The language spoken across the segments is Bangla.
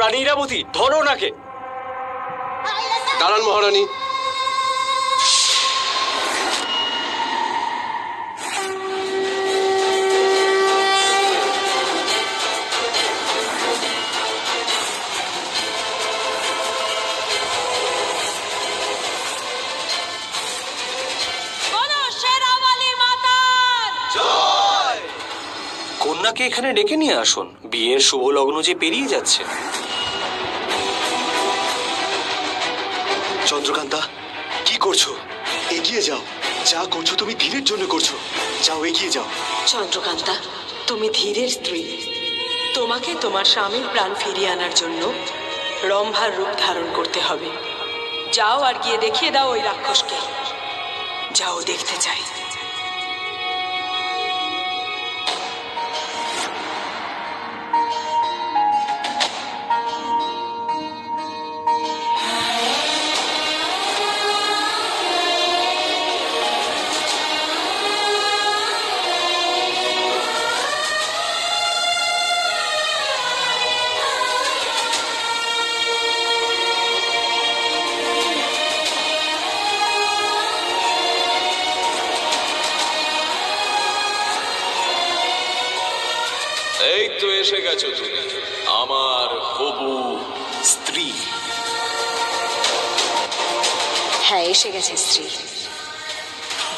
রানী ইরাবতী, ধরো ওনাকে। দাঁড়ান মহারানী। কন্যাকে এখানে ডেকে নিয়ে আসুন, বিয়ের শুভ লগ্ন যে পেরিয়ে যাচ্ছে। চন্দ্রকান্তা, কি করছো? এগিয়ে যাও। যা করছো তুমি ধীরের জন্য করছো। যাও, এগিয়ে যাও। চন্দ্রকান্তা, তুমি ধীরের স্ত্রী। তোমাকে তোমার স্বামীর প্রাণ ফিরিয়ে আনার জন্য রম্ভার রূপ ধারণ করতে হবে। যাও আর গিয়ে দেখিয়ে দাও ওই রাক্ষসকে। যাও, দেখতে চাই। এই তো এসে গেছো তুমি, আমার হবু স্ত্রী। হ্যাঁ, এসে গেছে স্ত্রী।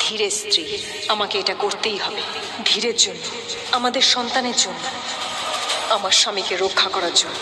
ধীরের স্ত্রী। আমাকে এটা করতেই হবে। ধীরের জন্য, আমাদের সন্তানের জন্য, আমার স্বামীকে রক্ষা করার জন্য।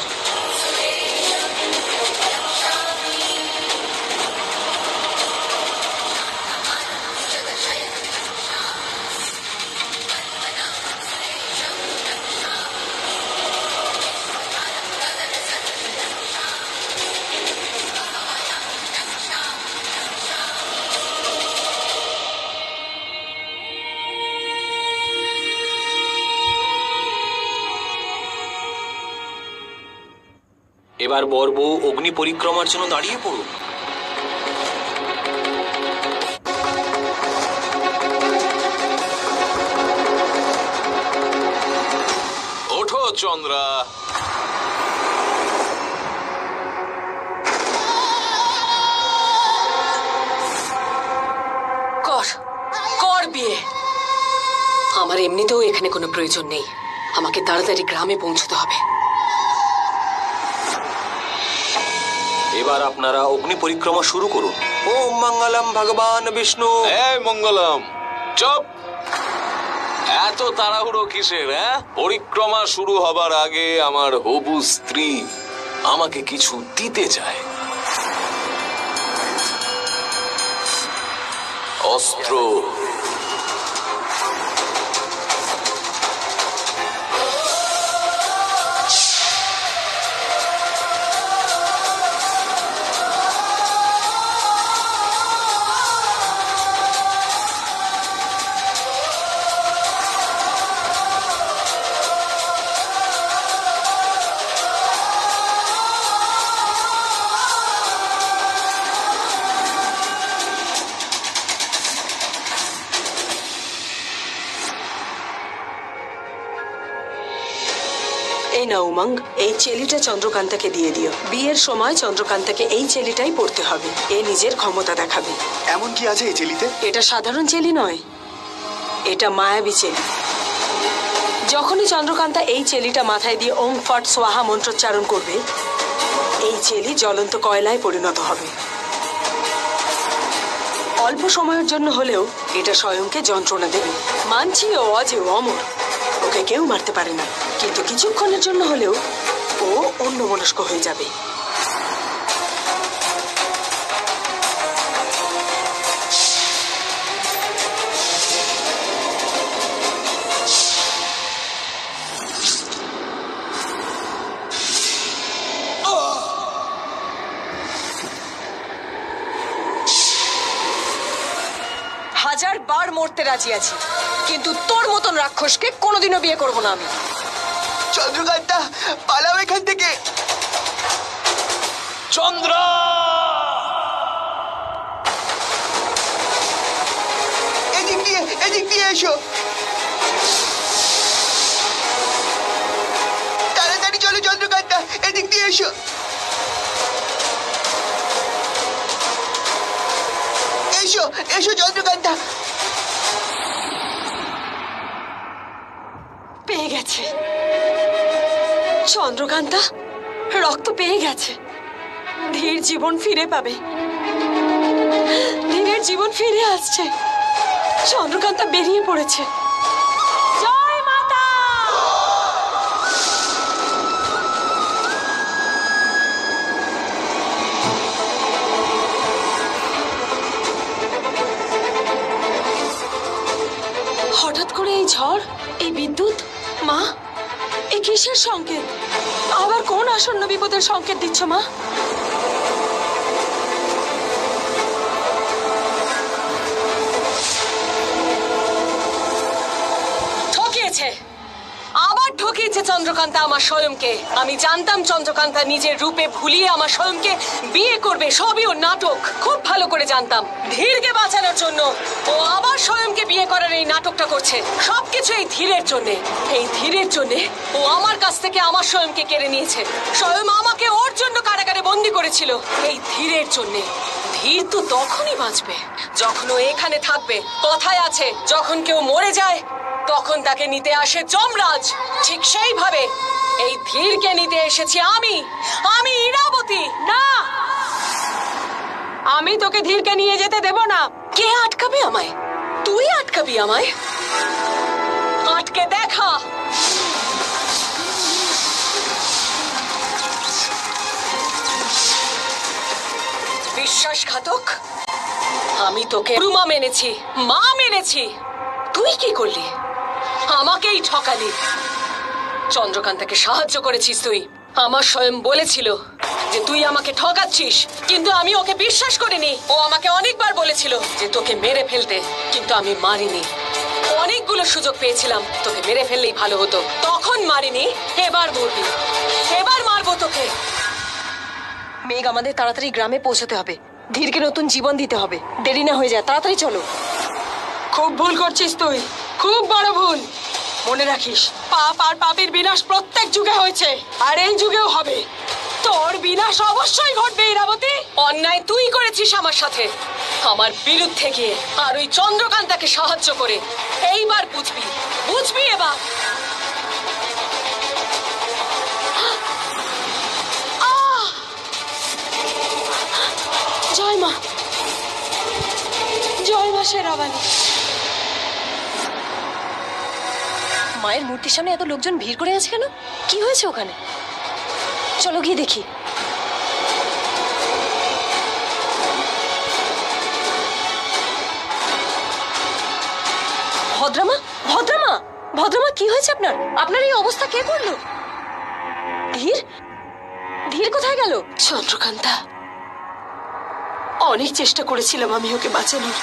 এবার বর বউ অগ্নি পরিক্রমার জন্য দাঁড়িয়ে পড়ুন। ওঠো চন্দ্রা। কর, কর বিয়ে। আমার এমনিতেও এখানে কোনো প্রয়োজন নেই। আমাকে তাড়াতাড়ি গ্রামে পৌঁছতে হবে। এবার আপনারা অগ্নি পরিক্রমা শুরু করুন। ওম মঙ্গলম ভগবান বিষ্ণু। এই মঙ্গলম, চুপ। এত তাড়াহুড়ো কিসের? পরিক্রমা শুরু হবার আগে আমার হবু স্ত্রী আমাকে কিছু দিতে চায়। অস্ত্র। এই না উমঙ্গ, এই চেলিটা চন্দ্রকান্তাকে দিয়ে দিও। বিয়ের সময় চন্দ্রকান্তাকে এই চেলিটাই পড়তে হবে। এ নিজের ক্ষমতা দেখাবে। এমন কি আছে এই চেলিতে? এটা সাধারণ চেলি নয়, এটা মায়াবী চেলি। যখনই চন্দ্রকান্তা এই চেলিটা মাথায় দিয়ে ওম ফট সোয়াহা মন্ত্রোচ্চারণ করবে, এই চেলি জ্বলন্ত কয়লায় পরিণত হবে। অল্প সময়ের জন্য হলেও এটা স্বয়ংকে যন্ত্রণা দেবে। মানছি ও অজেয় অমর, ওকে কেউ মারতে পারে না, কিন্তু কিছুক্ষণের জন্য হলেও ও অন্যমনস্ক হয়ে যাবে। হাজার বার মরতে রাজি আছি, কিন্তু তোর মতন রাক্ষসকে কোনোদিনও বিয়ে করবো না আমি। চন্দ্রকান্তা, পালাও এখান থেকে। চন্দ্রা, এদিক দিয়ে এসো। তাড়াতাড়ি চলো চন্দ্রকান্তা, এদিক দিয়ে এসো। এসো এসো চন্দ্রকান্তা। পেয়ে গেছে চন্দ্রকান্তা, রক্ত পেয়ে গেছে। ধীর জীবন ফিরে পাবে, ধীরের জীবন ফিরে আসছে। চন্দ্রকান্তা বেরিয়ে পড়েছে। জয় মাতা। হঠাৎ করে এই ঝড়, এই বিদ্যুৎ, মা এ কিসের সংকেত? আবার কোন আসন্ন বিপদের সংকেত দিচ্ছ মা? ঠকিয়েছে, আবার ঠকিয়েছে চন্দ্রকান্তা আমার স্বয়ংকে। আমি জানতাম চন্দ্রকান্তা নিজের রূপে ভুলিয়ে আমার স্বয়ংকে বিয়ে করবে, সবই ওর নাটক। খুব ভালো করে জানতাম ধীরকে বাঁচানোর জন্য ও আবার স্বয়ংকে বিয়ে করার এই নাটকটা করছে। সবকিছু এই ধীরের জন্য। এই ধীরের জন্য ও আমার কাছ থেকে আমার স্বয়ংকে কেড়ে নিয়েছে। স্বয়ং আমাকে ওর জন্য কারাগারে বন্দি করেছিল এই ধীরের জন্য। ধীর তো তখনই বাঁচবে যখন ও এখানে থাকবে। কথায় আছে, যখন কেউ মরে যায় তখন তাকে নিতে আসে যমরাজ। ঠিক সেইভাবে এই ধীরকে নিতে এসেছি আমি, আমি ইরাবতী। না, আমি তোকে ধীরকে নিয়ে যেতে দেব না। কে আটকাবে আমায়? তুই আটকাবি আমায়? আটকে দেখা। বিশ্বাসঘাতক, আমি তোকে রুমা মেনেছি, মা মেনেছি। তুই কি করলি? আমাকেই ঠকালি। চন্দ্রকান্তাকে সাহায্য করেছিস তুই। আমার স্বয়ং বলেছিল যে তুই আমাকে ঠকাচ্ছিস, কিন্তু আমি ওকে বিশ্বাস করিনি। ও আমাকে অনেকবার বলেছিল যে তোকে মেরে ফেলতে, কিন্তু আমি মারিনি। অনেকগুলো সুযোগ পেয়েছিলাম তোকে মেরে ফেললেই ভালো হতো, তখন মারিনি। এবার মরবি, এবার মারবো তোকে। মেঘ, আমাদের তাড়াতাড়ি গ্রামে পৌঁছতে হবে। ধীরকে নতুন জীবন দিতে হবে, দেরি না হয়ে যায়। তাড়াতাড়ি চলো। খুব ভুল করছিস তুই, খুব বড় ভুল। মনে রাখিস, পাপ আর পাপের বিনাশ প্রত্যেক যুগে হয়েছে, আর এই যুগেও হবে। তোর বিনাশ অবশ্যই ঘটবে ইরাবতী। অন্যায় তুই করেছিস আমার সাথে, আমার বিরুদ্ধে গিয়ে, আর ওই চন্দ্রকান্তাকে সাহায্য করে। এইবার বুঝবি, বুঝবি এবার। জয় মা, জয় মা শেরাবালি। মায়ের মূর্তির সামনে এত লোকজন ভিড় করে আছে কেন? কি হয়েছে ওখানে? চলো গিয়ে দেখি। ভদ্রামা, ভদ্রামা, ভদ্রামা, কি হয়েছে আপনার? আপনার এই অবস্থা কে করলো? ধীর, ধীর কোথায় গেল? চন্দ্রকান্তা, অনেক চেষ্টা করেছিলাম আমি ওকে বাঁচানোর,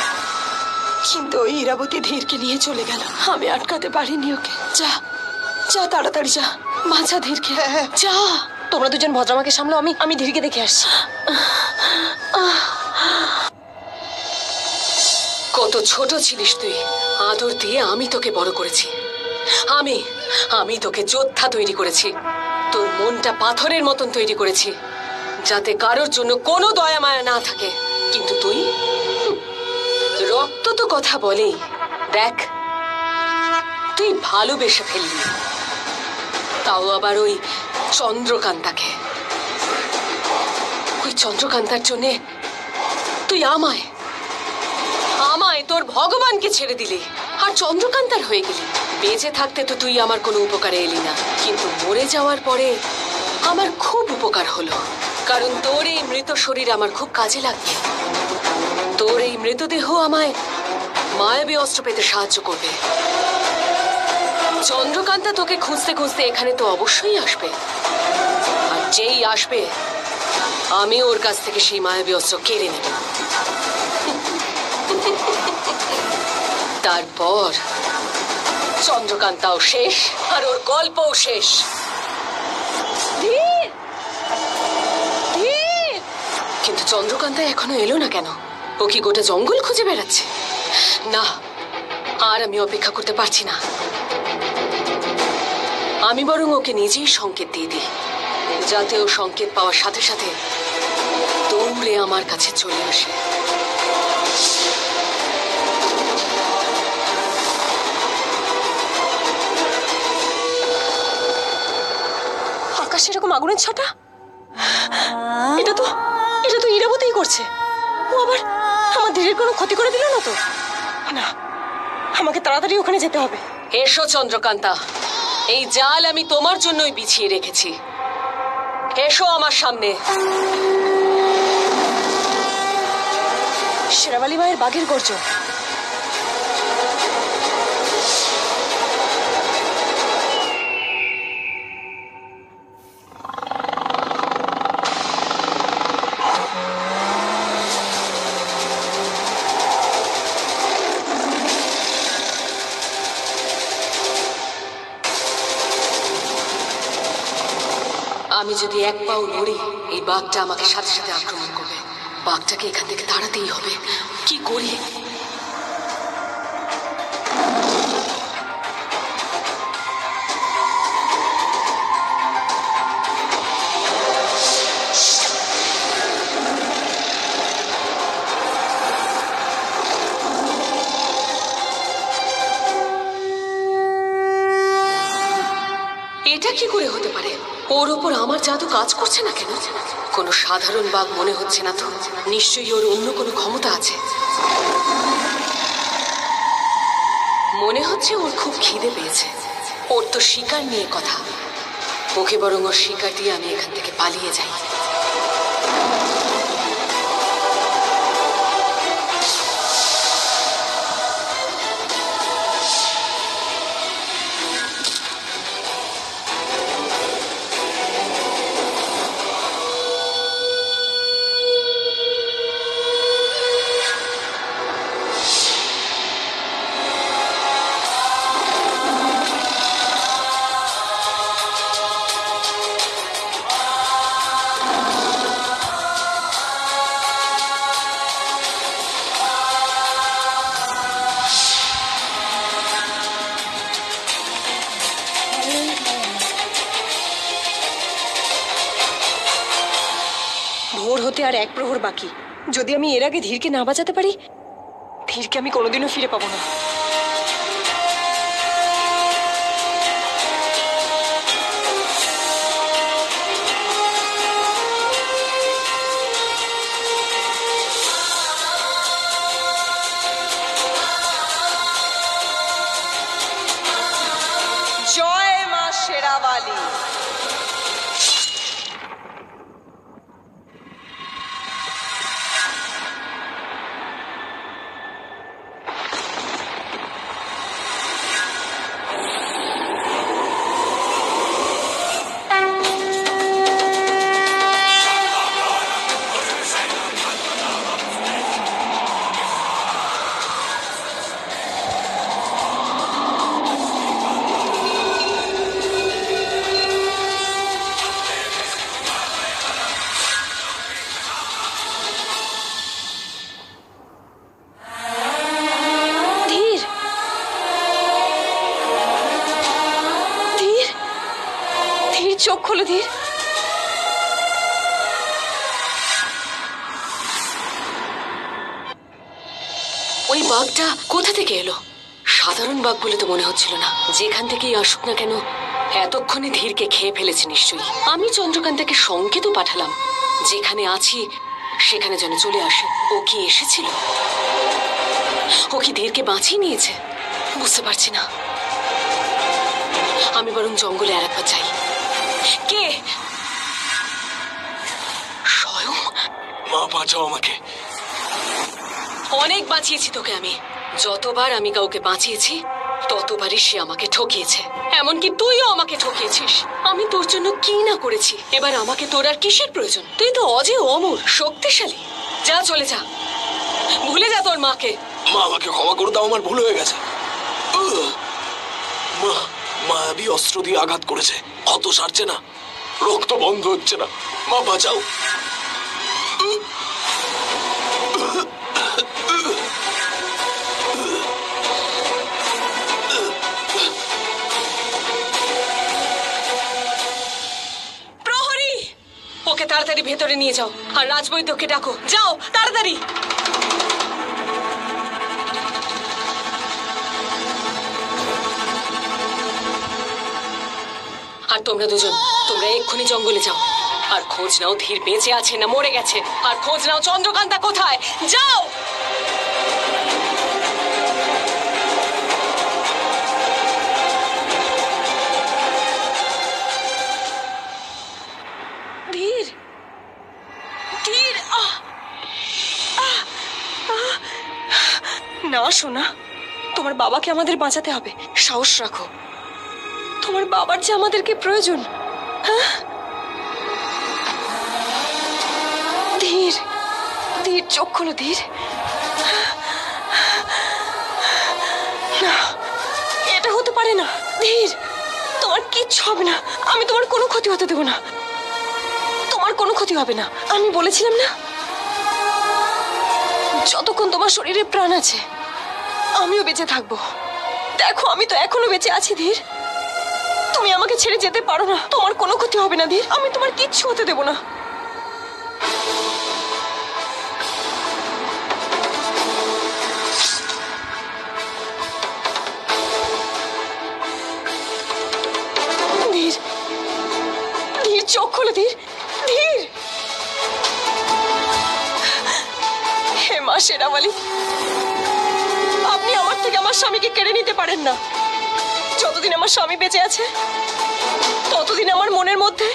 কিন্তু ওই ইরাবতী ধীরকে নিয়ে চলে গেল। আমি আটকাতে পারিনি ওকে। যা, যা তাড়াতাড়ি যা, বাঁচা ধীরকে। যা। তোমরা দুজন ভদ্রামাকে সামলো, আমি ধীরকে দেখে আসছি। কত ছোট ছিলিস তুই, আদর দিয়ে আমি তোকে বড় করেছি। আমি তোকে যোদ্ধা তৈরি করেছি, তোর মনটা পাথরের মতন তৈরি করেছি, যাতে কারোর জন্য কোনো দয়া মায়া না থাকে। কিন্তু তুই, রক্ত তো কথা বলেই। দেখ, তুই ভালোবেসে ফেললি, তাও আবার ওই চন্দ্রকান্তাকে। ওই চন্দ্রকান্তার জন্যে তুই আমায় তোর ভগবানকে ছেড়ে দিলি, আর চন্দ্রকান্তার হয়ে গেলি। বেঁচে থাকতে তো তুই আমার কোনো উপকারে এলি না, কিন্তু মরে যাওয়ার পরে আমার খুব উপকার হলো। কারণ তোর এই মৃত শরীর আমার খুব কাজে লাগবে। তোর এই মৃতদেহ আমায় মায়াবী অস্ত্র পেতে সাহায্য করবে। চন্দ্রকান্তা তোকে খুঁজতে খুঁজতে এখানে তো অবশ্যই আসবে, আর যেই আসবে আমি ওর কাছ থেকে সেই মায়াবী অস্ত্র কেড়ে নেব। তারপর চন্দ্রকান্তাও শেষ, আর ওর গল্পও শেষ। ধীর, ধীর। কিন্তু চন্দ্রকান্তা এখনো এলো না কেন? ও কি গোটা জঙ্গল খুঁজে বেড়াচ্ছে? না, আর আমি অপেক্ষা করতে পারছি না। আমি বরং ওকে নিজেই সংকেত দিয়ে দিই। যাতে ও সংকেত পাওয়ার সাথে সাথে দৌড়ে আমার কাছে চলে আসে। আকাশে এরকম আগুনের ছটা, এটা তো ইরাবতীই করছে। ও আবার আমার ধীরের কোনো ক্ষতি করে দিল না তো? না, আমাকে তাড়াতাড়ি ওখানে যেতে হবে। এসো চন্দ্রকান্তা, এই জাল আমি তোমার জন্যই বিছিয়ে রেখেছি। এসো আমার সামনে। শেরাবালি মায়ের বাঘের গর্জন। আমি যদি এক পাও নড়ি, এই বাঘটা আমাকে সাথে সাথে আক্রমণ করবে। বাঘটাকে এখান থেকে তাড়াতেই হবে। কি করি? এটা কি করে হতে পারে? ওর ওপর আমার জাদু কাজ করছে না কেন? কোনো সাধারণ বাঘ মনে হচ্ছে না তো। নিশ্চয়ই ওর অন্য কোনো ক্ষমতা আছে। মনে হচ্ছে ওর খুব খিদে পেয়েছে। ওর তো শিকার নিয়ে কথা। ওকে বরং ওর শিকার দিয়ে আমি এখান থেকে পালিয়ে যাই। ভোর হতে আর এক প্রহর বাকি। যদি আমি এর আগে ধীরকে না বাঁচাতে পারি, ধীরকে আমি কোনোদিনও ফিরে পাবো না। জয় মা শেরাবালি। চোখ খোলো ধীর। ওই বাঘটা কোথা থেকে এলো? সাধারণ বাঘ বলে তো মনে হচ্ছিল না। যেখান থেকেই আসুক না কেন, এতক্ষণে ধীরকে খেয়ে ফেলেছে নিশ্চয়ই। আমি চন্দ্রকান্তাকে সংকেতও পাঠালাম, যেখানে আছি সেখানে যেন চলে আসে। ও কি এসেছিল? ও কি ধীরকে বাঁচিয়ে নিয়েছে? বুঝতে পারছি না। আমি বরং জঙ্গলে আর একবার যাই। কে? স্বয়ং? মা বাঁচাও আমাকে। অনেক বাঁচিয়েছি তোকে আমি। যতবার আমি কাউকে বাঁচিয়েছি ততবারই সে আমাকে ঠকিয়েছে। এমনকি তুইও আমাকে ঠকিয়েছিস। আমি তোর জন্য কি না করেছি। এবার আমাকে তোর আর কিসের প্রয়োজন? তুই তো অজেয়, অমর, শক্তিশালী। যা, চলে যা, ভুলে যা তোর মাকে। মা আমাকে ক্ষমা করে দাও, আমার ভুল হয়ে গেছে। মা মায়াবী অস্ত্র দিয়ে আঘাত করেছে, ক্ষত সারছে না, রক্ত বন্ধ হচ্ছে না। মা বাঁচাও। প্রহরী তাড়াতাড়ি ভেতরে নিয়ে যাও, আর রাজবৈদ্যকে ডাকো। যাও তাড়াতাড়ি। আর তোমরা দুজন, তোমরা এক্ষুনি জঙ্গলে যাও আর খোঁজ নাও ধীর বেঁচে আছে না মরে গেছে। আর খোঁজ নাও চন্দ্রকান্তা কোথায়। যাও। ধীর, ধীর। না সোনা, তোমার বাবাকে আমাদের বাঁচাতে হবে। সাহস রাখো, তোমার বাবার যে আমাদেরকে প্রয়োজন। হ্যাঁ, ধীর, ধীর, চোখ খোলো ধীর। না, এটা হতে পারে না। ধীর, তোমার কিচ্ছু হবে না। আমি তোমার কোনো ক্ষতি হতে দেবো না। তোমার কোনো ক্ষতি হবে না, আমি বলেছিলাম না। যতক্ষণ তোমার শরীরে প্রাণ আছে আমিও বেঁচে থাকবো। দেখো, আমি তো এখনো বেঁচে আছি ধীর। তুমি আমাকে ছেড়ে যেতে পারো না। তোমার কোনো ক্ষতি হবে না ধীর, আমি তোমার কিচ্ছু হতে দেবো না। ধীর, ধীর, চোখ খোলো ধীর, ধীর। হে মা শেরাওয়ালি, আপনি আমার থেকে আমার স্বামীকে কেড়ে নিতে পারেন না। যতদিন আমার স্বামী বেঁচে আছে ততদিন আমার মনের মধ্যে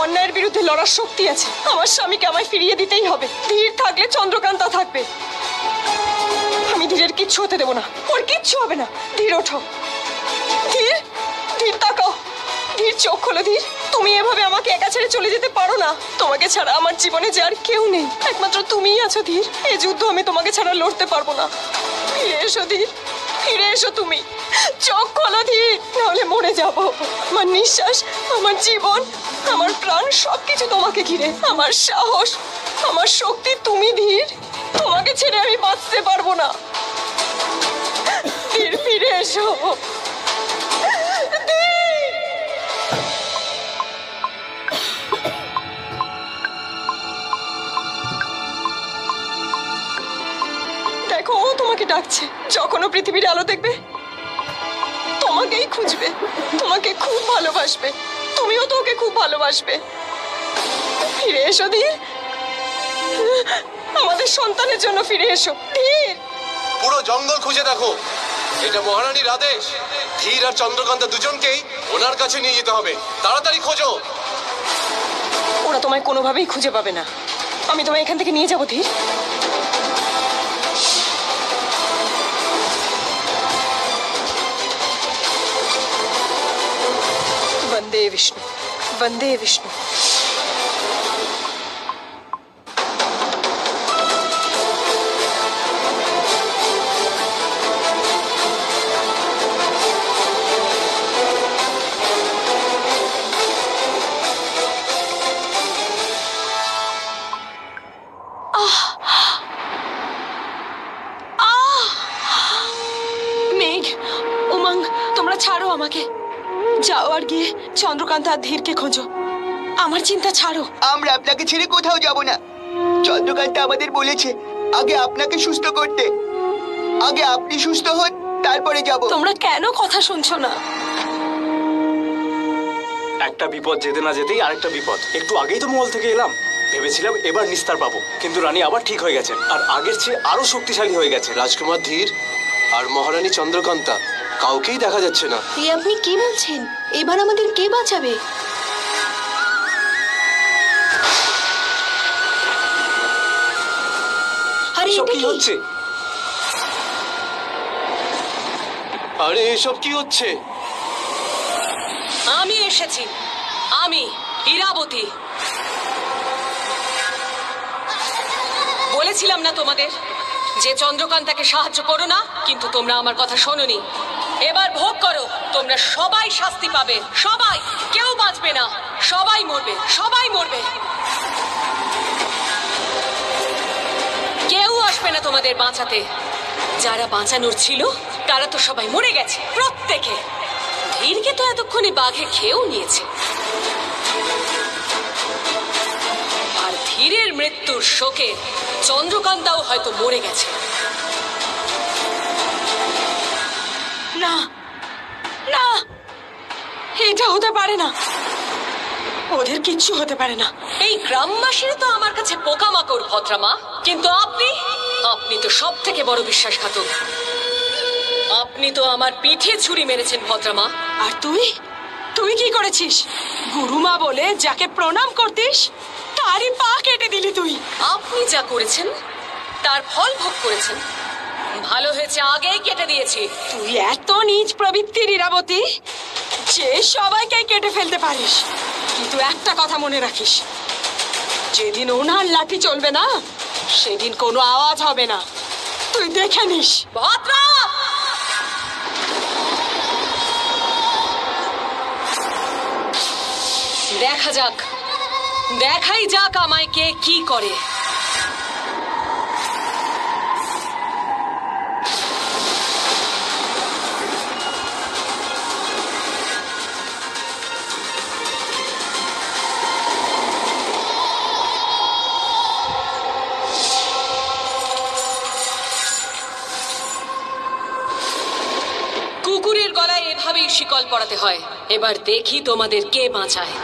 অন্যায়ের বিরুদ্ধে লড়ার শক্তি আছে। আমার স্বামীকে আমায় ফিরিয়ে দিতেই হবে। ধীর থাকলে চন্দ্রকান্তা থাকবে। আমি ধীরের কিচ্ছু হতে দেবো না, ওর কিচ্ছু হবে না। ধীর ওঠো, ধীর, ধীর তাকাও, ধীর চোখ খোলো ধীর। তুমি এভাবে আমাকে একা ছেড়ে চলে যেতে পারো না। তোমাকে ছাড়া আমার জীবনে যে আর কেউ নেই, একমাত্র তুমিই আছো ধীর। এই যুদ্ধ আমি তোমাকে ছাড়া লড়তে পারবো না। ফিরে এসো ধীর, ফিরে এসো তুমি। চোখ খোলো ধীর, নাহলে মরে যাব। আমার নিঃশ্বাস, আমার জীবন, আমার প্রাণ সবকিছু তোমাকে ঘিরে। আমার সাহস, আমার শক্তি তুমি ধীর। তোমাকে ছেড়ে আমি বাঁচতে পারবো না। ধীর, ফিরে এসো। দেখো, ও তোমাকে ডাকছে। যখন ও পৃথিবীর আলো দেখবে তোমাকেই খুঁজবে, তোমাকে খুব ভালোবাসবে। তুমিও তো ওকে খুব ভালোবাসবে। ফিরে এসো ধীর, আমাদের সন্তানের জন্য ফিরে এসো ধীর। পুরো জঙ্গল খুঁজে দেখো, এটা মহারানীর আদেশ। ধীর আর চন্দ্রকান্তা দুজনকেই ওনার কাছে নিয়ে যেতে হবে। তাড়াতাড়ি খোঁজো। ওরা তোমায় কোনোভাবেই খুঁজে পাবে না। আমি তোমায় এখান থেকে নিয়ে যাবো ধীর। वंदे विष्णु, वंदे विष्णु। মেঘ, উমঙ্গ, তোমরা ছাড়ো আমাকে। যাও আর গিয়ে চন্দ্রকান্তা আর ধীরকে খোঁজো। আমার চিন্তা ছাড়ো। আমরা আপনাকে ছেড়ে কোথাও যাব না। চন্দ্রকান্তা আমাদের বলেছে আগে আপনাকে সুস্থ করতে। আগে আপনি সুস্থ হন, তারপরে যাব। তোমরা কেন কথা শুনছো না? একটা বিপদ যেতে না যেতেই আরেকটা বিপদ। একটু আগেই তো মহল থেকে এলাম, ভেবেছিলাম এবার নিস্তার পাবো, কিন্তু রানী আবার ঠিক হয়ে গেছেন আর আগের চেয়ে আরো শক্তিশালী হয়ে গেছে। রাজকুমার ধীর আর মহারানী চন্দ্রকান্তা কাউকেই দেখা যাচ্ছে না। এই আপনি কি বলছেন? এবার আমাদের কে বাঁচাবে? আরে এসব এটা কি কি? হচ্ছে? আরে এসব কি হচ্ছে? আমি এসেছি, আমি ইরাবতী। বলেছিলাম না তোমাদের যে চন্দ্রকান্তাকে সাহায্য করো না, কিন্তু তোমরা আমার কথা শোনোনি। এবার ভোগ করো, তোমরা সবাই শাস্তি পাবে। সবাই, কেউ বাঁচবে না। সবাই মরবে, সবাই মরবে। কেউ আসবে না তোমাদের বাঁচাতে। যারা বাঁচানোর ছিল তারা তো সবাই মরে গেছে, প্রত্যেকে। ধীরকে তো এতক্ষণে বাঘে খেয়েও নিয়েছে। ধীরের মৃত্যুর শোকে চন্দ্রকান্তাও হয়তো মরে গেছে। না না, এটা হতে পারে না, ওদের কিচ্ছু হতে পারে না। এই গ্রামবাসীরা তো আমার কাছে পোকামাকড় ভদ্রামা, কিন্তু আপনি তো সব থেকে বড় বিশ্বাসঘাতক। আপনি তো আমার পিঠে ছুরি মেরেছেন ভদ্রামা। আর তুই কি করেছিস? গুরুমা বলে যাকে প্রণাম করতিস তারই পা কেটে দিলি তুই। আপনি যা করেছেন তার ফল ভোগ করেছেন। ভালো হয়েছে আগেই কেটে দিয়েছি। তুই এত নীচ প্রবৃত্তির ইরাবতী যে সবাইকে কেটে ফেলতে পারিস, কিন্তু একটা কথা মনে রাখিস, যেদিন ওনার লাঠি চলবে না সেদিন কোনো আওয়াজ হবে না। তুই দেখে নিস। ভদ্রা, দেখাই যাক আমায় কে কি করে। কুকুরের গলায় এভাবেই শিকল পরাতে হয়। এবার দেখি তোমাদের কে বাঁচায়।